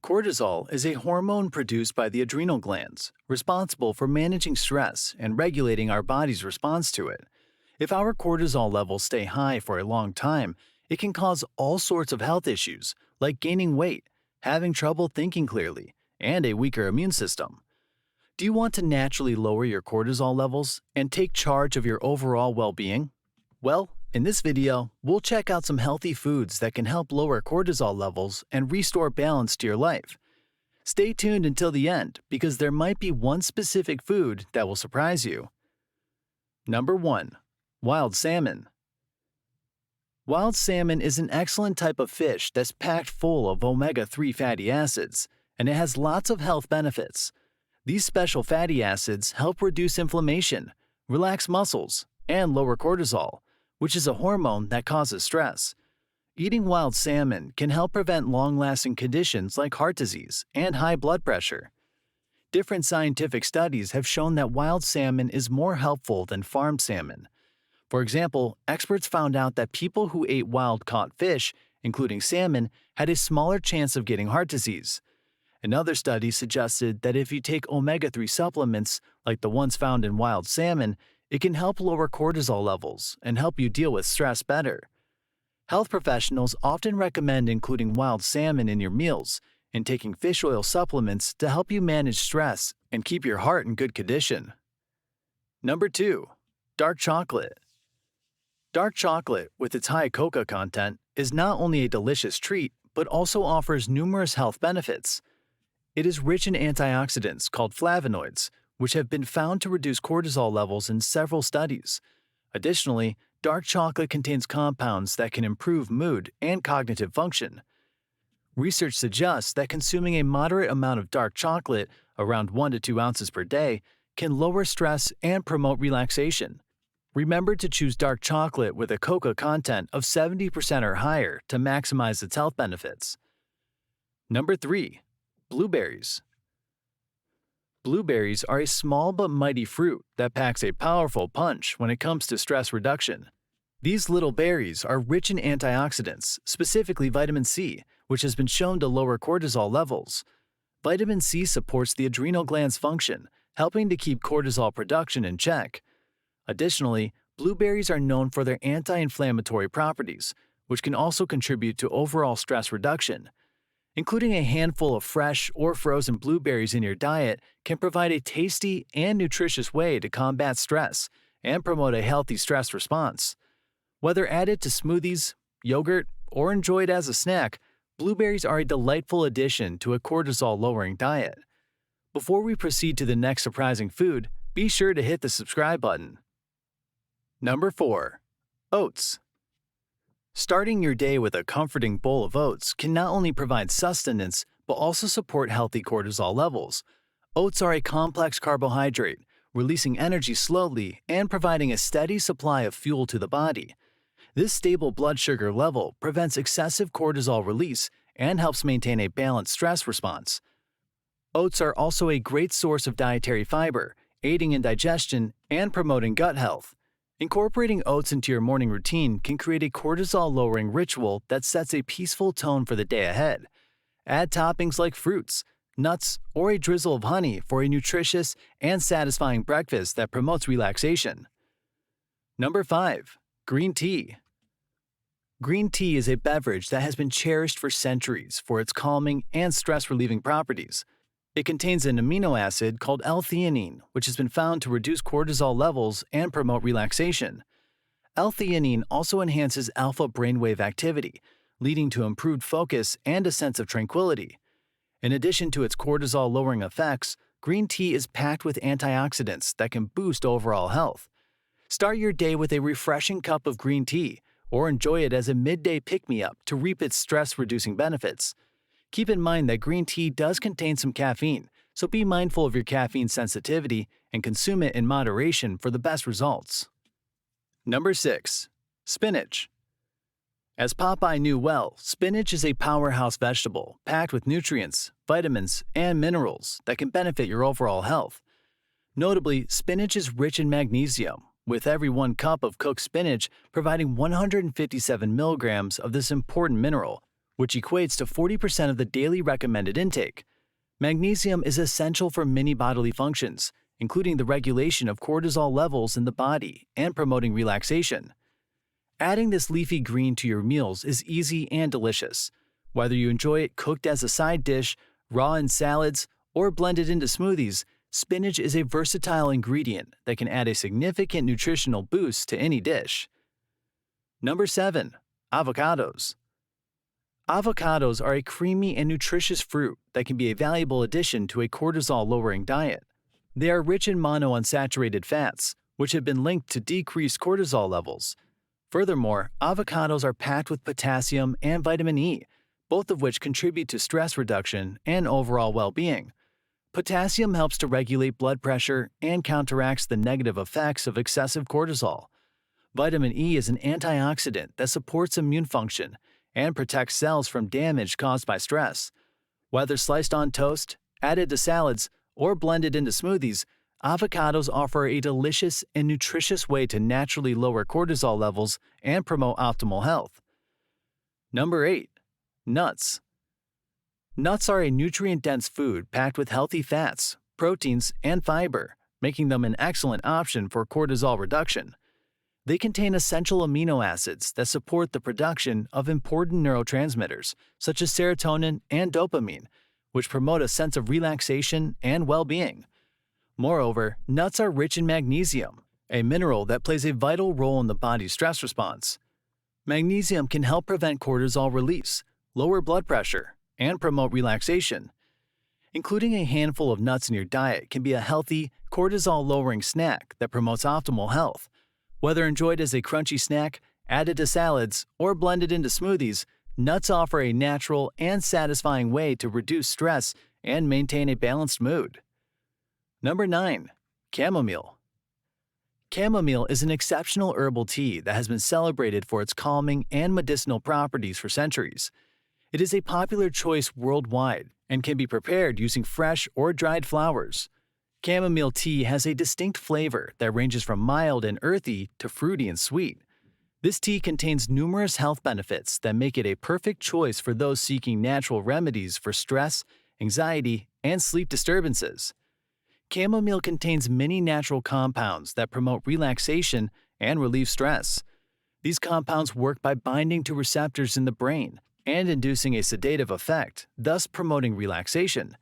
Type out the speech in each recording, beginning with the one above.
Cortisol is a hormone produced by the adrenal glands, responsible for managing stress and regulating our body's response to it. If our cortisol levels stay high for a long time, it can cause all sorts of health issues, like gaining weight, having trouble thinking clearly, and a weaker immune system. Do you want to naturally lower your cortisol levels and take charge of your overall well-being? Well, in this video, we'll check out some healthy foods that can help lower cortisol levels and restore balance to your life. Stay tuned until the end because there might be one specific food that will surprise you. Number 1. Wild salmon. Wild salmon is an excellent type of fish that's packed full of omega-3 fatty acids, and it has lots of health benefits. These special fatty acids help reduce inflammation, relax muscles, and lower cortisol, which is a hormone that causes stress. Eating wild salmon can help prevent long-lasting conditions like heart disease and high blood pressure. Different scientific studies have shown that wild salmon is more helpful than farmed salmon. For example, experts found out that people who ate wild-caught fish, including salmon, had a smaller chance of getting heart disease. Another study suggested that if you take omega-3 supplements like the ones found in wild salmon, it can help lower cortisol levels and help you deal with stress better. Health professionals often recommend including wild salmon in your meals and taking fish oil supplements to help you manage stress and keep your heart in good condition. Number 2. Dark chocolate. Dark chocolate, with its high cocoa content, is not only a delicious treat, but also offers numerous health benefits. It is rich in antioxidants called flavonoids, which have been found to reduce cortisol levels in several studies. Additionally, dark chocolate contains compounds that can improve mood and cognitive function. Research suggests that consuming a moderate amount of dark chocolate, around 1 to 2 ounces per day, can lower stress and promote relaxation. Remember to choose dark chocolate with a cocoa content of 70% or higher to maximize its health benefits. Number 3. Blueberries. Blueberries are a small but mighty fruit that packs a powerful punch when it comes to stress reduction. These little berries are rich in antioxidants, specifically vitamin C, which has been shown to lower cortisol levels. Vitamin C supports the adrenal glands' function, helping to keep cortisol production in check. Additionally, blueberries are known for their anti-inflammatory properties, which can also contribute to overall stress reduction. Including a handful of fresh or frozen blueberries in your diet can provide a tasty and nutritious way to combat stress and promote a healthy stress response. Whether added to smoothies, yogurt, or enjoyed as a snack, blueberries are a delightful addition to a cortisol-lowering diet. Before we proceed to the next surprising food, be sure to hit the subscribe button. Number 4. Oats. Starting your day with a comforting bowl of oats can not only provide sustenance, but also support healthy cortisol levels. Oats are a complex carbohydrate, releasing energy slowly and providing a steady supply of fuel to the body. This stable blood sugar level prevents excessive cortisol release and helps maintain a balanced stress response. Oats are also a great source of dietary fiber, aiding in digestion and promoting gut health. Incorporating oats into your morning routine can create a cortisol-lowering ritual that sets a peaceful tone for the day ahead. Add toppings like fruits, nuts, or a drizzle of honey for a nutritious and satisfying breakfast that promotes relaxation. Number 5. Green tea. Green tea is a beverage that has been cherished for centuries for its calming and stress-relieving properties. It contains an amino acid called L-theanine, which has been found to reduce cortisol levels and promote relaxation. L-theanine also enhances alpha brainwave activity, leading to improved focus and a sense of tranquility. In addition to its cortisol-lowering effects, green tea is packed with antioxidants that can boost overall health. Start your day with a refreshing cup of green tea, or enjoy it as a midday pick-me-up to reap its stress-reducing benefits. Keep in mind that green tea does contain some caffeine, so be mindful of your caffeine sensitivity and consume it in moderation for the best results. Number 6. Spinach. As Popeye knew well, spinach is a powerhouse vegetable packed with nutrients, vitamins, and minerals that can benefit your overall health. Notably, spinach is rich in magnesium, with every 1 cup of cooked spinach providing 157 milligrams of this important mineral, which equates to 40% of the daily recommended intake. Magnesium is essential for many bodily functions, including the regulation of cortisol levels in the body and promoting relaxation. Adding this leafy green to your meals is easy and delicious. Whether you enjoy it cooked as a side dish, raw in salads, or blended into smoothies, spinach is a versatile ingredient that can add a significant nutritional boost to any dish. Number 7. Avocados. Avocados are a creamy and nutritious fruit that can be a valuable addition to a cortisol-lowering diet. They are rich in monounsaturated fats, which have been linked to decreased cortisol levels. Furthermore, avocados are packed with potassium and vitamin E, both of which contribute to stress reduction and overall well-being. Potassium helps to regulate blood pressure and counteracts the negative effects of excessive cortisol. Vitamin E is an antioxidant that supports immune function and protects cells from damage caused by stress. Whether sliced on toast, added to salads, or blended into smoothies, avocados offer a delicious and nutritious way to naturally lower cortisol levels and promote optimal health. Number 8. Nuts. Nuts are a nutrient-dense food packed with healthy fats, proteins, and fiber, making them an excellent option for cortisol reduction. They contain essential amino acids that support the production of important neurotransmitters, such as serotonin and dopamine, which promote a sense of relaxation and well-being. Moreover, nuts are rich in magnesium, a mineral that plays a vital role in the body's stress response. Magnesium can help prevent cortisol release, lower blood pressure, and promote relaxation. Including a handful of nuts in your diet can be a healthy, cortisol-lowering snack that promotes optimal health. Whether enjoyed as a crunchy snack, added to salads, or blended into smoothies, nuts offer a natural and satisfying way to reduce stress and maintain a balanced mood. Number 9. Chamomile. Chamomile is an exceptional herbal tea that has been celebrated for its calming and medicinal properties for centuries. It is a popular choice worldwide and can be prepared using fresh or dried flowers. Chamomile tea has a distinct flavor that ranges from mild and earthy to fruity and sweet. This tea contains numerous health benefits that make it a perfect choice for those seeking natural remedies for stress, anxiety, and sleep disturbances. Chamomile contains many natural compounds that promote relaxation and relieve stress. These compounds work by binding to receptors in the brain and inducing a sedative effect, thus promoting relaxation.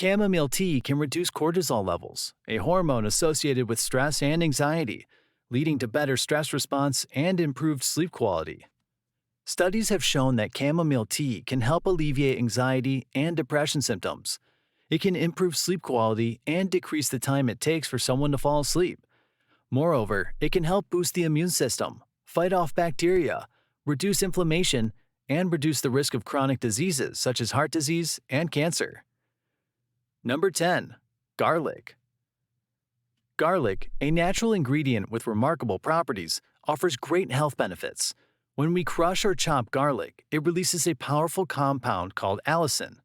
Chamomile tea can reduce cortisol levels, a hormone associated with stress and anxiety, leading to better stress response and improved sleep quality. Studies have shown that chamomile tea can help alleviate anxiety and depression symptoms. It can improve sleep quality and decrease the time it takes for someone to fall asleep. Moreover, it can help boost the immune system, fight off bacteria, reduce inflammation, and reduce the risk of chronic diseases such as heart disease and cancer. Number 10. Garlic. Garlic, a natural ingredient with remarkable properties, offers great health benefits. When we crush or chop garlic, it releases a powerful compound called allicin.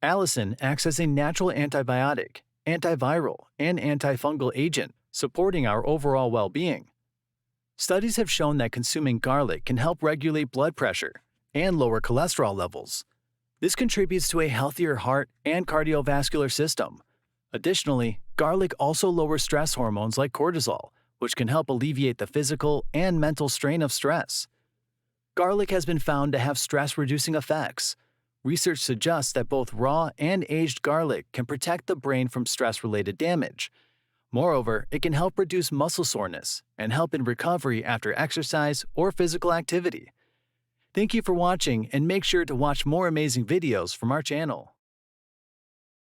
Allicin acts as a natural antibiotic, antiviral, and antifungal agent, supporting our overall well-being. Studies have shown that consuming garlic can help regulate blood pressure and lower cholesterol levels. This contributes to a healthier heart and cardiovascular system. Additionally, garlic also lowers stress hormones like cortisol, which can help alleviate the physical and mental strain of stress. Garlic has been found to have stress-reducing effects. Research suggests that both raw and aged garlic can protect the brain from stress-related damage. Moreover, it can help reduce muscle soreness and help in recovery after exercise or physical activity. Thank you for watching, and make sure to watch more amazing videos from our channel.